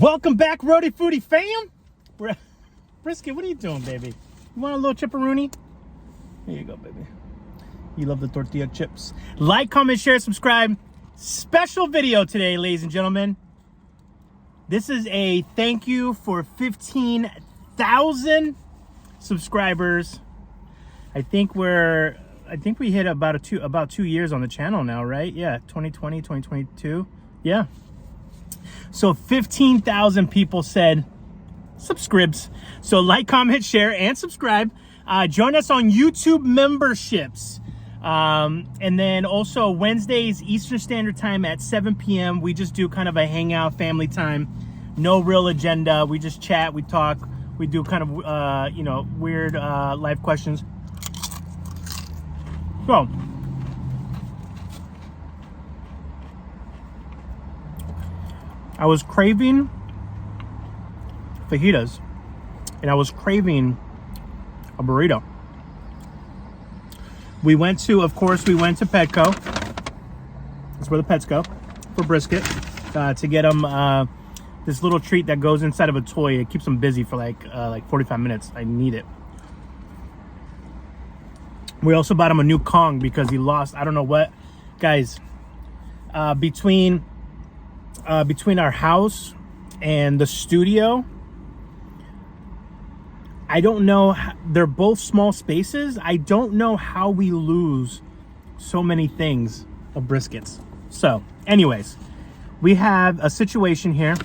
Welcome back, rhodyfoody fam. Brisket, what are you doing, baby? You want a little chipperoonie? Here you go, baby. You love the tortilla chips. Like, comment, share, subscribe. Special video today, ladies and gentlemen. This is a thank you for 15,000 subscribers. I think we hit about 2 years on the channel now, right? Yeah, 2020, 2022. Yeah. So 15,000 people said subscribes. So like, comment, share, and subscribe. Join us on YouTube memberships. And then also Wednesdays, Eastern Standard Time at 7 p.m. We just do kind of a hangout, family time. No real agenda. We just chat, we talk, we do kind of, weird life questions. So, I was craving fajitas, and I was craving a burrito. We went to Petco. That's where the pets go for brisket, to get them this little treat that goes inside of a toy. It keeps them busy for like 45 minutes. I need it. We also bought him a new Kong because he lost, I don't know what, guys. Between our house and the studio, I don't know, they're both small spaces. I don't know how we lose so many things of briskets. So anyways, we have a situation here.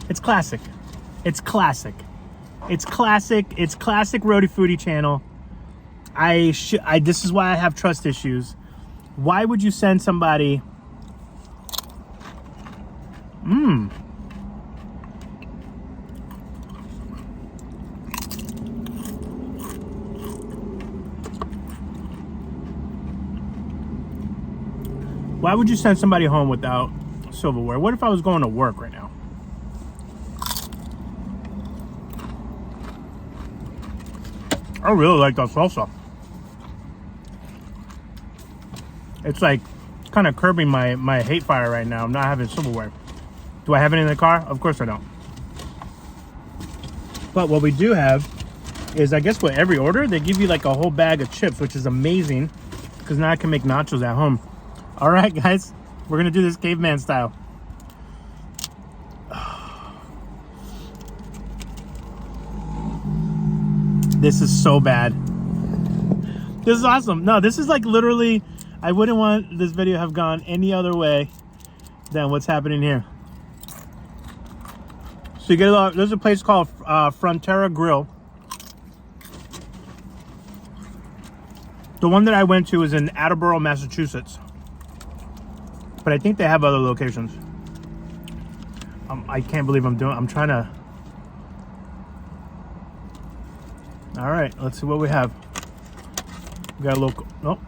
It's classic. It's classic. It's classic. It's classic rhodyfoody channel. This is why I have trust issues. Why would you send somebody? Why would you send somebody home without silverware? What if I was going to work right now? I really like that salsa. It's like kind of curbing my hate fire right now. I'm not having silverware. Do I have it in the car? Of course I don't. But what we do have is, I guess with every order, they give you like a whole bag of chips, which is amazing because now I can make nachos at home. All right, guys, we're going to do this caveman style. This is so bad. This is awesome. No, this is like literally, I wouldn't want this video to have gone any other way than what's happening here. So you get there's a place called Frontera Grill. The one that I went to is in Attleboro, Massachusetts. But I think they have other locations. I can't believe I'm trying to. All right, let's see what we have. We got a little, nope.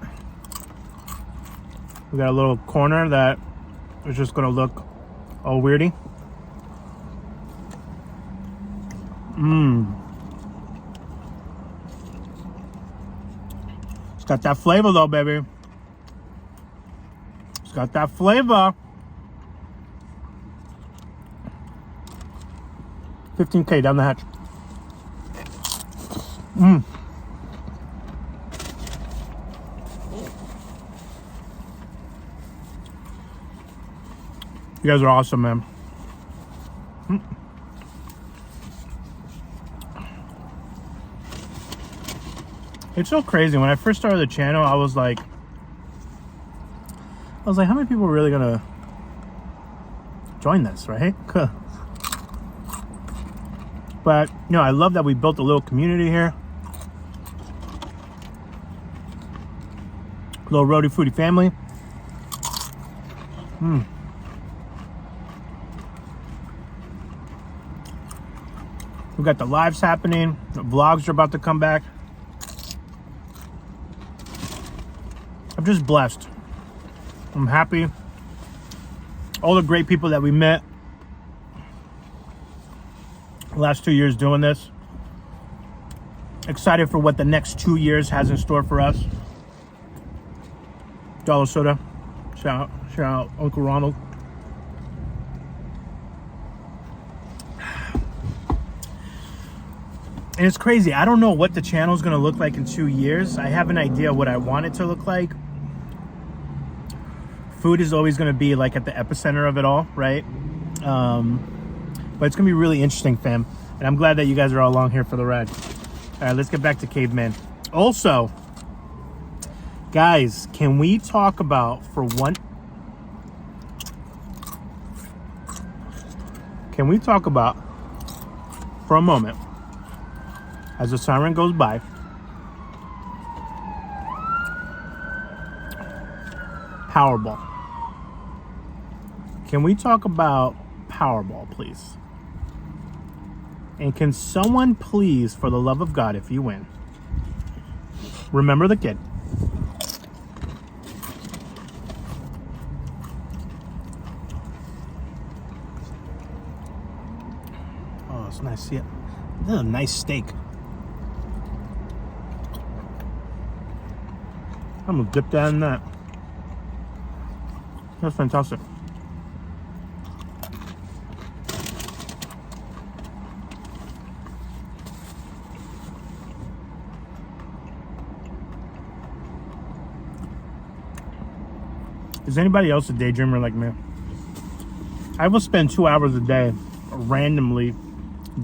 We got a little corner that is just gonna look all weirdy. It's got that flavor though, baby. It's got that flavor. 15K down the hatch. You guys are awesome, man. It's so crazy. When I first started the channel, I was like, how many people are really gonna join this, right? But, I love that we built a little community here. Little rhodyfoody family. We got the lives happening. The vlogs are about to come back. I'm just blessed. I'm happy. All the great people that we met the last 2 years doing this. Excited for what the next 2 years has in store for us. Dollar Soda. Shout out Uncle Ronald. And it's crazy. I don't know what the channel is going to look like in 2 years. I have an idea what I want it to look like. Food is always going to be like at the epicenter of it all, right? But it's going to be really interesting, fam. And I'm glad that you guys are all along here for the ride. All right, let's get back to cavemen. Also, guys, can we talk about for a moment, as the siren goes by, Powerball. Can we talk about Powerball, please? And can someone please, for the love of God, if you win, remember the kid? Oh, it's nice to see it. This is a nice steak. I'm gonna dip that in that. That's fantastic. Is anybody else a daydreamer like me? I will spend 2 hours a day randomly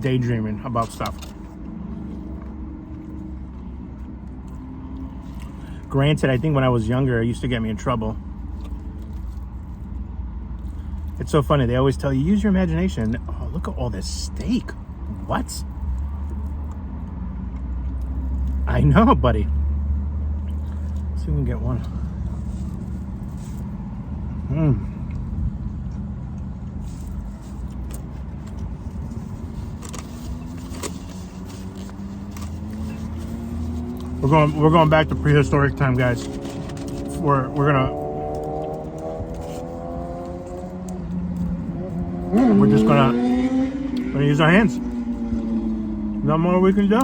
daydreaming about stuff. Granted, I think when I was younger, it used to get me in trouble. It's so funny. They always tell you, use your imagination. Oh, look at all this steak. What? I know, buddy. Let's see if we can get one. We're going back to prehistoric time, guys. We're just gonna use our hands. Not more we can do.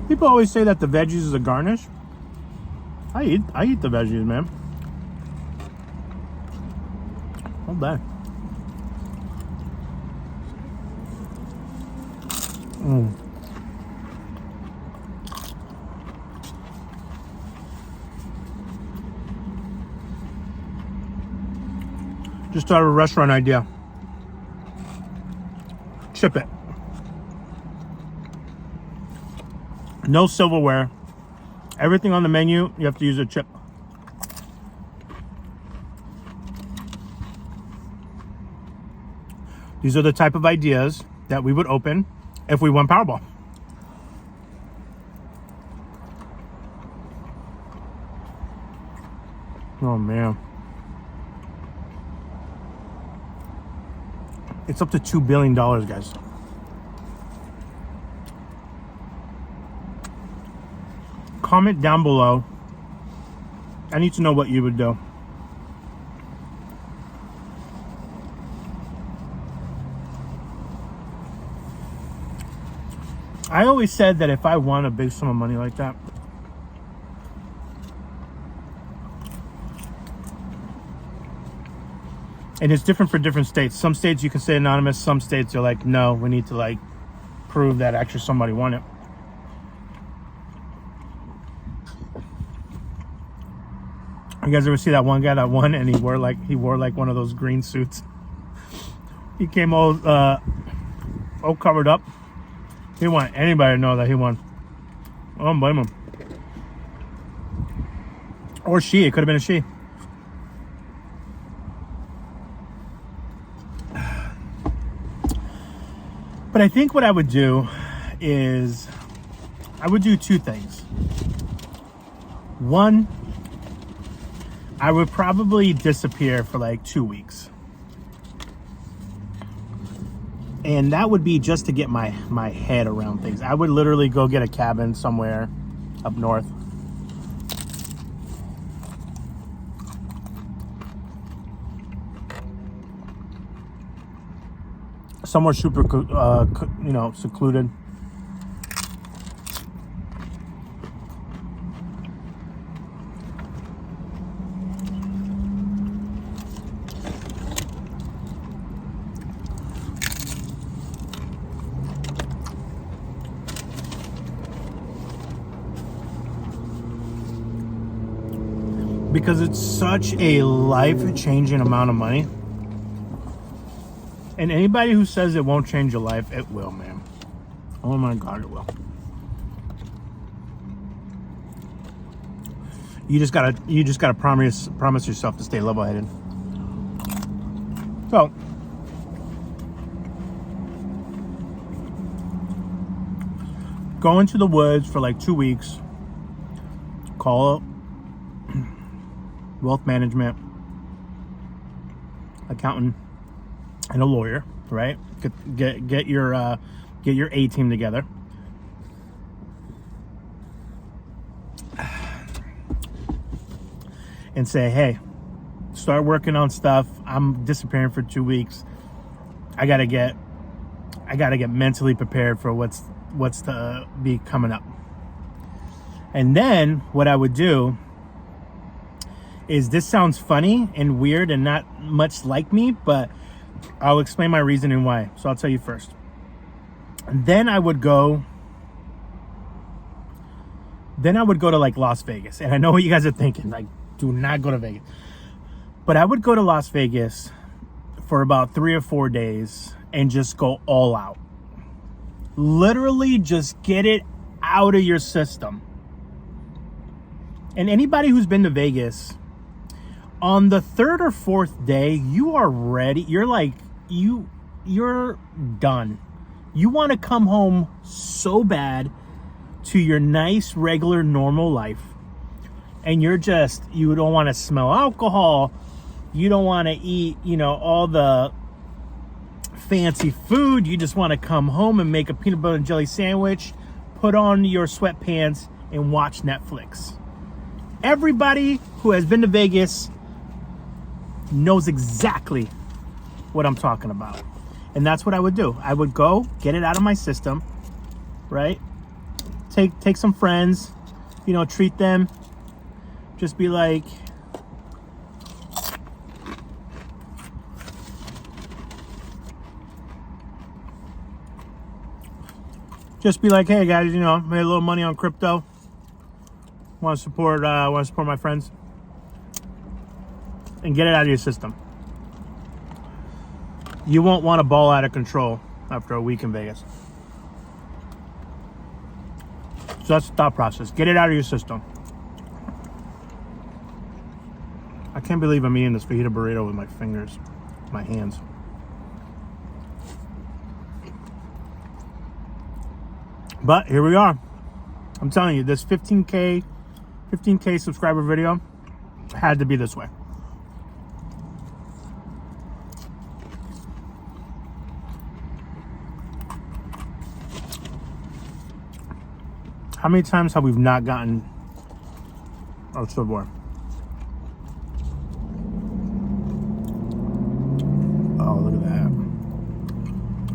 People always say that the veggies is a garnish. I eat the veggies, man. Not bad. Just thought of a restaurant idea. Chip it. No silverware. Everything on the menu, you have to use a chip. These are the type of ideas that we would open if we won Powerball. Oh man. It's up to $2 billion, guys. Comment down below. I need to know what you would do. I always said that if I won a big sum of money like that, and it's different for different states. Some states you can say anonymous. Some states are like, no, we need to like prove that actually somebody won it. You guys ever see that one guy that won and he wore like one of those green suits? He came all covered up. He didn't want anybody to know that he won. I don't blame him. Or she. It could have been a she. But I think what I would do is I would do two things. One, I would probably disappear for like 2 weeks. And that would be just to get my head around things. I would literally go get a cabin somewhere up north. somewhere super, you know, secluded. Because it's such a life-changing amount of money. And anybody who says it won't change your life, it will, man. Oh my God, it will. You just gotta promise yourself to stay level-headed. So, go into the woods for like 2 weeks. Call wealth management, accountant, and a lawyer, right? Get your A team together. And say, hey, start working on stuff. I'm disappearing for 2 weeks. I gotta get mentally prepared for what's to be coming up. And then what I would do is, this sounds funny and weird and not much like me, but I'll explain my reasoning why. So I'll tell you first. And then I would go to like Las Vegas. And I know what you guys are thinking, like, do not go to Vegas. But I would go to Las Vegas for about 3 or 4 days and just go all out. Literally just get it out of your system. And anybody who's been to Vegas, on the 3rd or 4th day, you are ready. You're like, you're done. You want to come home so bad to your nice, regular, normal life. And you don't want to smell alcohol. You don't want to eat, you know, all the fancy food. You just want to come home and make a peanut butter and jelly sandwich, put on your sweatpants, and watch Netflix. Everybody who has been to Vegas knows exactly what I'm talking about. And that's what I would do. I would go, get it out of my system, right? Take some friends, you know, treat them. Just be like, hey guys, you know, made a little money on crypto. Want to support my friends. And get it out of your system. You won't want to ball out of control after a week in Vegas. So that's the thought process. Get it out of your system. I can't believe I'm eating this fajita burrito with my fingers, my hands. But here we are. I'm telling you, this 15K subscriber video had to be this way. How many times have we not gotten our silverware? Oh, look at that.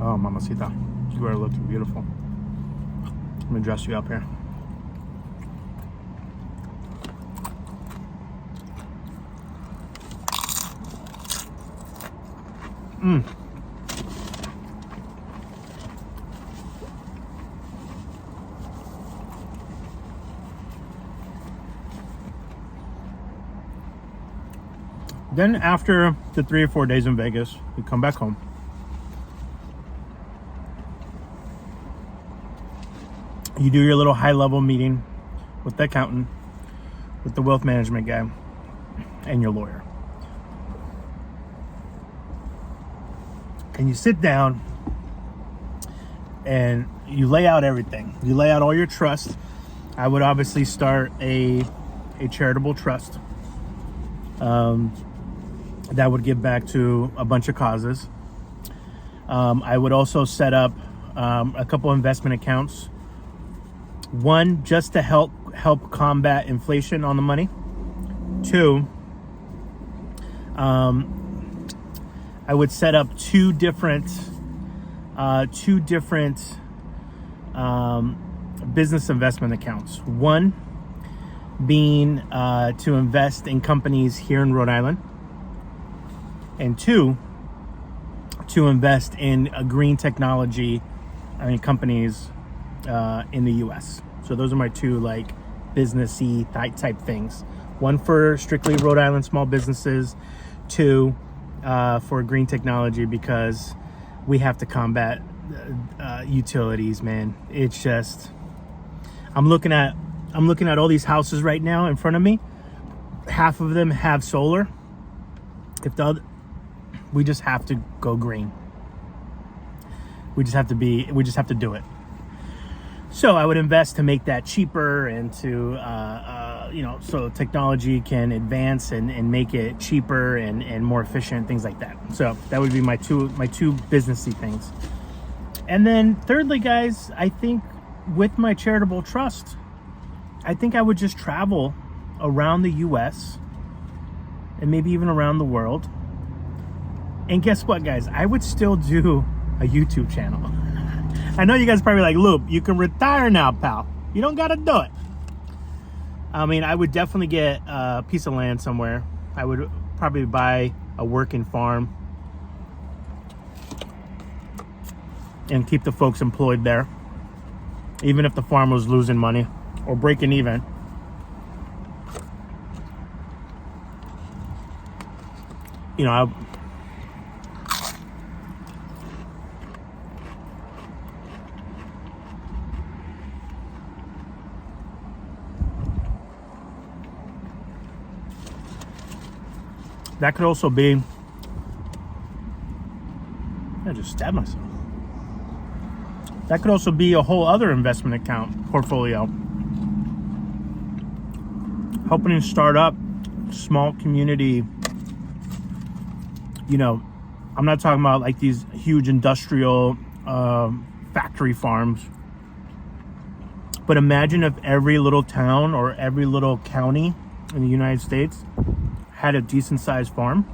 Oh, mamacita. You are looking beautiful. Let me dress you up here. Then after the 3 or 4 days in Vegas, we come back home. You do your little high-level meeting with the accountant, with the wealth management guy, and your lawyer. And you sit down and you lay out everything. You lay out all your trust. I would obviously start a charitable trust that would give back to a bunch of causes. I would also set up a couple investment accounts. One, just to help combat inflation on the money. Two, I would set up 2 different two different business investment accounts. One being to invest in companies here in Rhode Island, and two, to invest in green technology, companies in the U.S. So those are my two like businessy type things. One for strictly Rhode Island small businesses, two for green technology, because we have to combat utilities, man. It's just, I'm looking at all these houses right now in front of me. Half of them have solar. We just have to go green. We just have to do it. So I would invest to make that cheaper, and to so technology can advance and make it cheaper and more efficient, things like that. So that would be my two businessy things. And then thirdly, guys, I think with my charitable trust, I think I would just travel around the US and maybe even around the world. And guess what, guys? I would still do a YouTube channel. I know you guys are probably like, Loop, you can retire now, pal. You don't got to do it. I would definitely get a piece of land somewhere. I would probably buy a working farm and keep the folks employed there, even if the farm was losing money or breaking even. That could also be, I just stabbed myself. That could also be a whole other investment account portfolio. Helping to start up small community, I'm not talking about like these huge industrial factory farms. But imagine if every little town or every little county in the United States had a decent sized farm.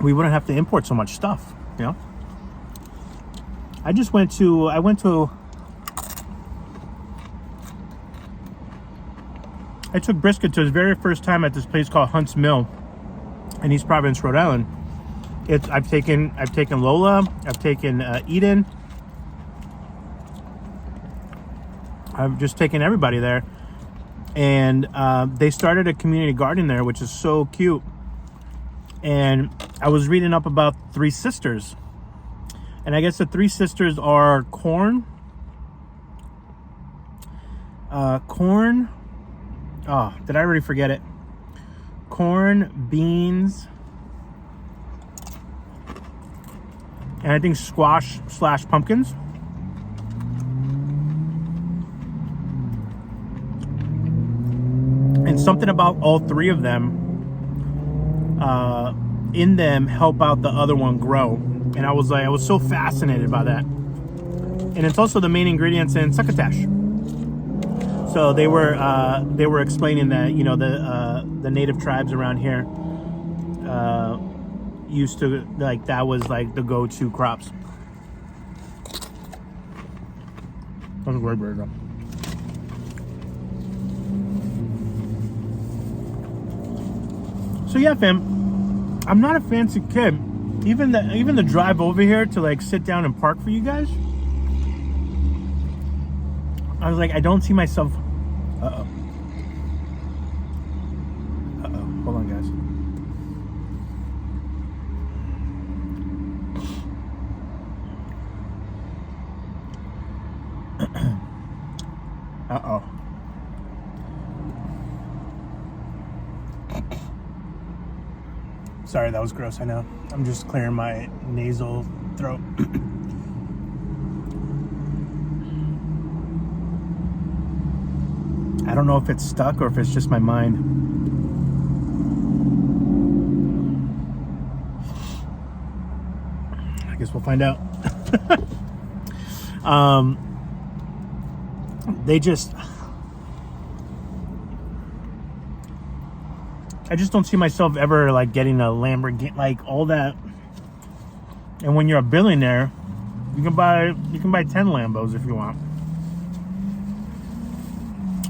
We wouldn't have to import so much stuff, I took Brisket to his very first time at this place called Hunt's Mill in East Providence, Rhode Island. I've taken Lola, I've taken Eden. I've just taken everybody there. And they started a community garden there, which is so cute. And I was reading up about Three Sisters. And I guess the Three Sisters are corn. Oh, did I already forget it? Corn, beans, and I think squash / pumpkins. And something about all three of them in them help out the other one grow. And I was so fascinated by that. And it's also the main ingredients in succotash. So they were explaining that the native tribes around here used to, like, that was like the go-to crops. That was a great burger. So yeah, fam, I'm not a fancy kid. Even the drive over here to like sit down and park for you guys, I was like, I don't see myself. Uh-oh. Hold on, guys. Uh-oh. Sorry, that was gross, I know. I'm just clearing my nasal throat. I don't know if it's stuck or if it's just my mind. I guess we'll find out. I just don't see myself ever like getting a Lamborghini, like all that And when you're a billionaire, you can buy 10 Lambos if you want.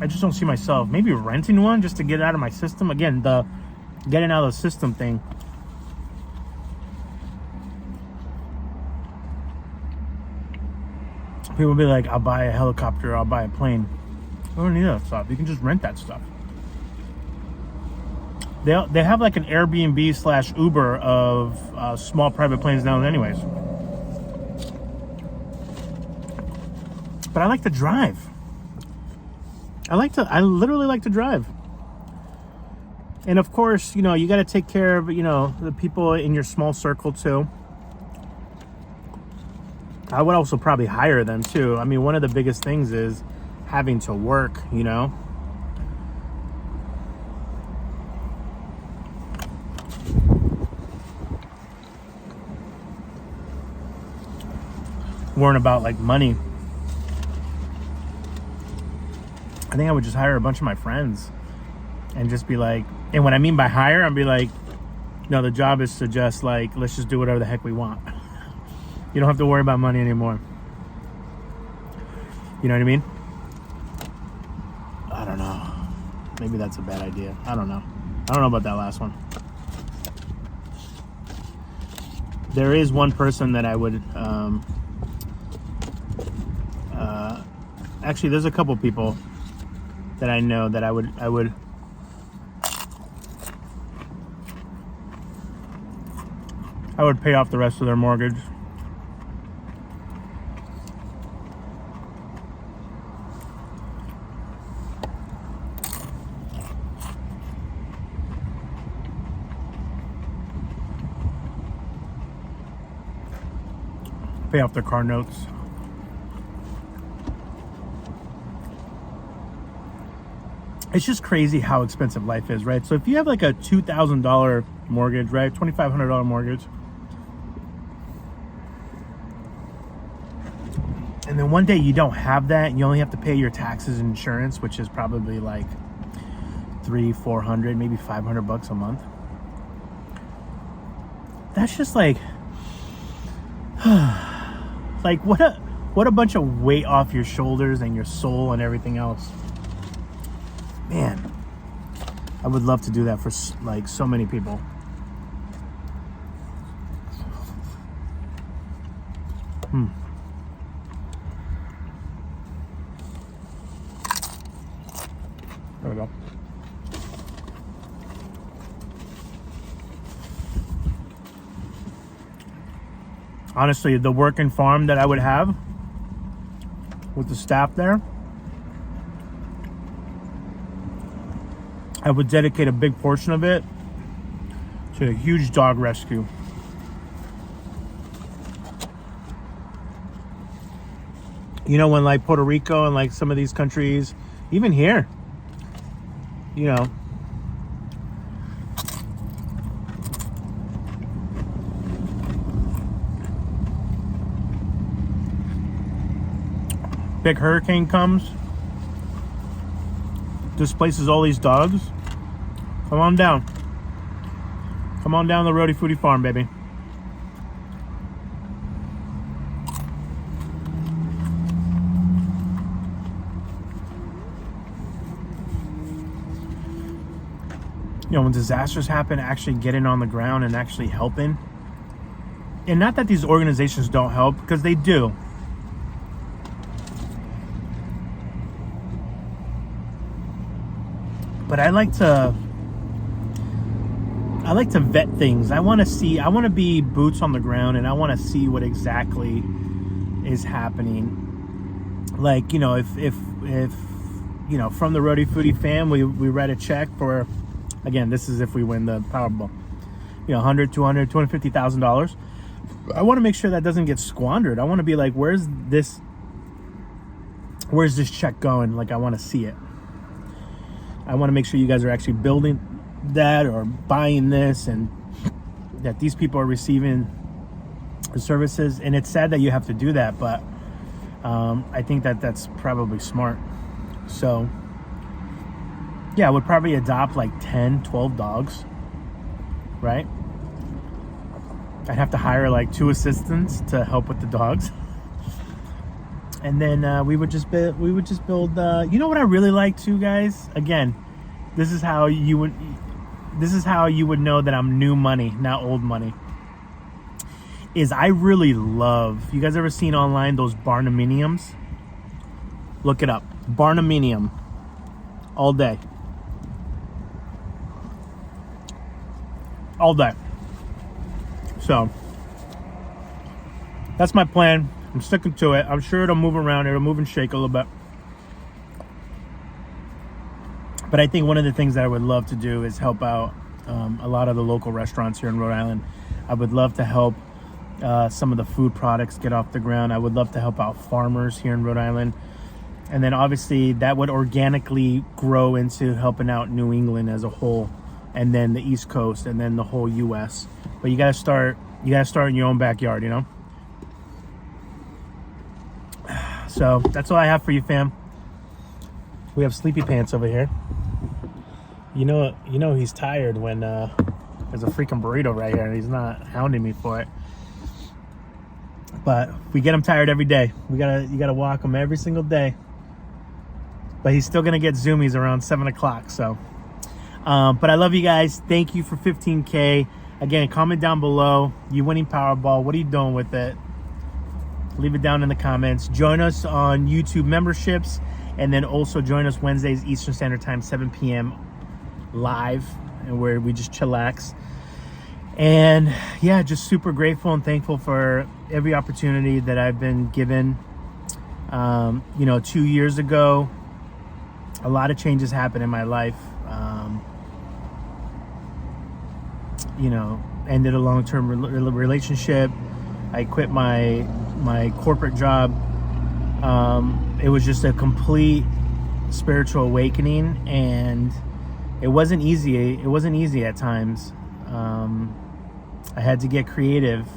I just don't see myself maybe renting one just to get it out of my system. Again, the getting out of the system thing. People will be like, I'll buy a helicopter, I'll buy a plane. I don't need that stuff. You can just rent that stuff. They have like an Airbnb / Uber of small private planes now anyways. But I like to drive. I literally like to drive. And of course, you know, you got to take care of, you know, the people in your small circle too. I would also probably hire them too. I mean, one of the biggest things is having to work, you know. Worrying about like money. I think I would just hire a bunch of my friends and just be like, and what I mean by hire, I'd be like, no, the job is to just like, let's just do whatever the heck we want. You don't have to worry about money anymore. You know what I mean? I don't know. Maybe that's a bad idea. I don't know. I don't know about that last one. There is one person that I would, actually, there's a couple people that I know that I would pay off the rest of their mortgage. Pay off their car notes. It's just crazy how expensive life is, right? So if you have like a $2,000 mortgage, right? $2,500 mortgage. And then one day you don't have that and you only have to pay your taxes and insurance, which is probably like $300-400, maybe $500 a month. That's just like, like what a bunch of weight off your shoulders and your soul and everything else. Man, I would love to do that for like so many people. There we go. Honestly, the working farm that I would have with the staff there, I would dedicate a big portion of it to a huge dog rescue. You know, when like Puerto Rico and like some of these countries, even here, you know, big hurricane comes, displaces all these dogs. Come on down. Come on down the rhodyfoody farm, baby. You know, when disasters happen, actually getting on the ground and actually helping. And not that these organizations don't help, because they do. But I like to vet things. I want to be boots on the ground, and I want to see what exactly is happening. Like, you know, if you know, from the rhodyfoody fam, we write a check for, again, this is if we win the Powerball, you know, $100, $200, $250,000. I want to make sure that doesn't get squandered. I want to be like, where's this check going? Like, I want to see it. I want to make sure you guys are actually building that or buying this, and that these people are receiving the services. And it's sad that you have to do that, but I think that that's probably smart. So yeah, I would probably adopt like 10, 12 dogs, right? I'd have to hire like 2 assistants to help with the dogs. And then we would just build. You know what I really like too, guys? Again, this is how you would know that I'm new money, not old money. Is I really love. You guys ever seen online those barnuminiums? Look it up. Barnuminium. All day. All day. So that's my plan. I'm sticking to it. I'm sure it'll move around. It'll move and shake a little bit. But I think one of the things that I would love to do is help out a lot of the local restaurants here in Rhode Island. I would love to help some of the food products get off the ground. I would love to help out farmers here in Rhode Island. And then obviously that would organically grow into helping out New England as a whole, and then the East Coast, and then the whole US. But you gotta start in your own backyard, you know? So that's all I have for you, fam. We have Sleepy Pants over here. You know he's tired when there's a freaking burrito right here and he's not hounding me for it. But we get him tired every day. You gotta walk him every single day. But he's still gonna get zoomies around 7 o'clock. So, but I love you guys. Thank you for 15K. Again, comment down below. You winning Powerball? What are you doing with it? Leave it down in the comments. Join us on YouTube memberships, and then also join us Wednesdays Eastern Standard Time, 7 p.m. live, and where we just chillax. And yeah, just super grateful and thankful for every opportunity that I've been given. 2 years ago, a lot of changes happened in my life. Ended a long-term relationship. I quit my corporate job. It was just a complete spiritual awakening, and it wasn't easy. It wasn't easy at times. I had to get creative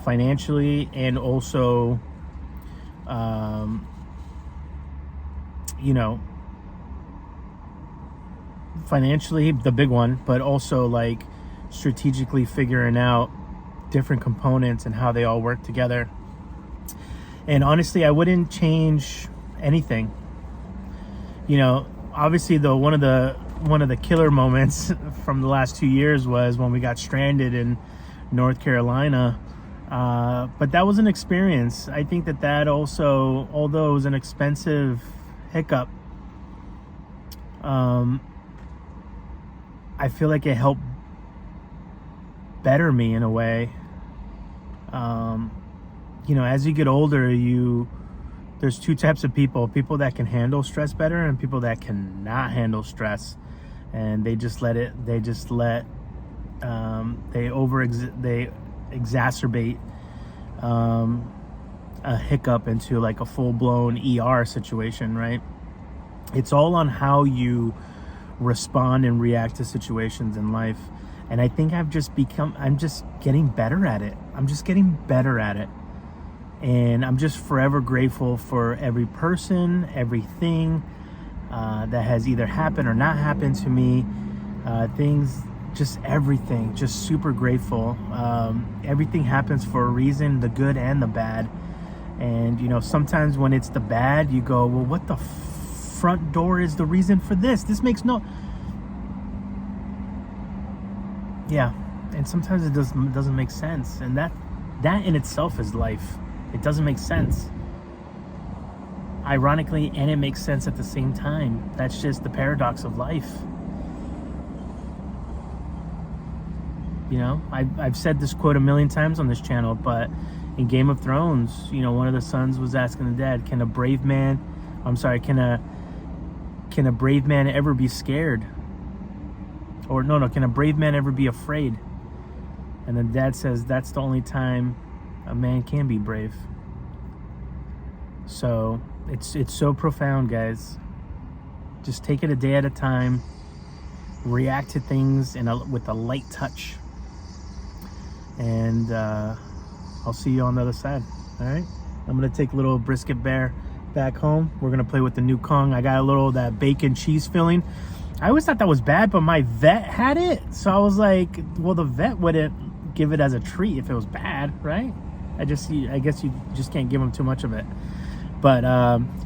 financially, and also financially, the big one, but also like strategically figuring out different components and how they all work together. And honestly, I wouldn't change anything. Obviously though, one of the killer moments from the last 2 years was when we got stranded in North Carolina. But that was an experience. I think that also, although it was an expensive hiccup, I feel like it helped better me in a way. As you get older, there's 2 types of people that can handle stress better, and people that cannot handle stress, and they exacerbate a hiccup into like a full-blown ER situation, right? It's all on how you respond and react to situations in life. And I think I'm just getting better at it. And I'm just forever grateful for every person, everything that has either happened or not happened to me. Things, just everything, just super grateful. Everything happens for a reason, the good and the bad. And, sometimes when it's the bad, you go, well, what the front door is the reason for this? This makes no... Yeah, and sometimes it doesn't make sense, and that in itself is life. It doesn't make sense, ironically, and it makes sense at the same time. That's just the paradox of life. I've said this quote a million times on this channel, but in Game of Thrones, one of the sons was asking the dad, can a brave man ever be scared? Or no, can a brave man ever be afraid? And then dad says that's the only time a man can be brave. So it's so profound, guys. Just take it a day at a time. React to things with a light touch. And I'll see you on the other side. All right? I'm going to take little brisket bear back home. We're going to play with the new Kong. I got a little of that bacon cheese filling. I always thought that was bad, but my vet had it. So I was like, well, the vet wouldn't give it as a treat if it was bad, right? I guess you just can't give him too much of it. But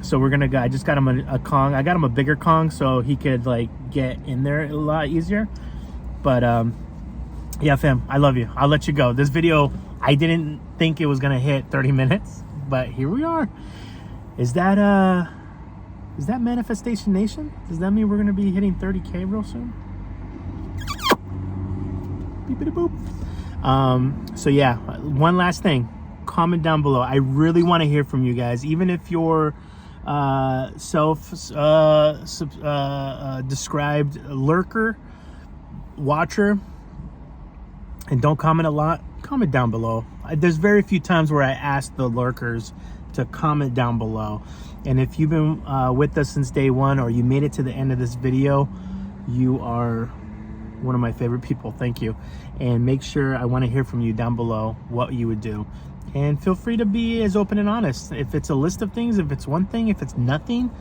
so we're gonna go. I just got him a Kong. I got him a bigger Kong so he could like get in there a lot easier. But yeah, fam, I love you. I'll let you go. This video, I didn't think it was gonna hit 30 minutes, but here we are. Is that Manifestation Nation? Does that mean we're gonna be hitting 30K real soon? Beepity boop. So yeah, one last thing. Comment down below. I really want to hear from you guys, even if you're described lurker, watcher, and don't comment a lot. Comment down below. There's very few times where I ask the lurkers to comment down below, and if you've been with us since day one, or you made it to the end of this video, you are one of my favorite people. Thank you. And make sure, I want to hear from you down below what you would do. And feel free to be as open and honest. If it's a list of things, if it's one thing, if it's nothing,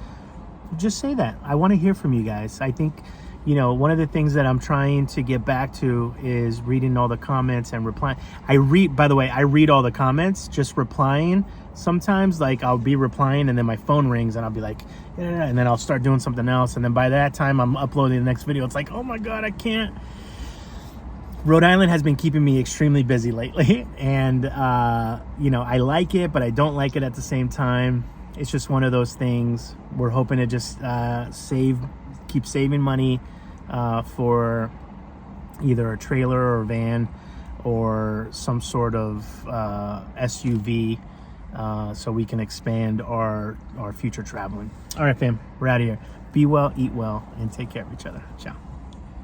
just say that. I want to hear from you guys. I think, you know, one of the things that I'm trying to get back to is reading all the comments and replying. By the way, I read all the comments. Just replying, sometimes like I'll be replying and then my phone rings and I'll be like, yeah, and then I'll start doing something else. And then by that time I'm uploading the next video. It's like, oh my God, I can't. Rhode Island has been keeping me extremely busy lately, and you know, I like it, but I don't like it at the same time. It's just one of those things. We're hoping to just keep saving money for either a trailer or a van or some sort of SUV, so we can expand our future traveling. All right, fam, we're out of here. Be well, eat well, and take care of each other. Ciao.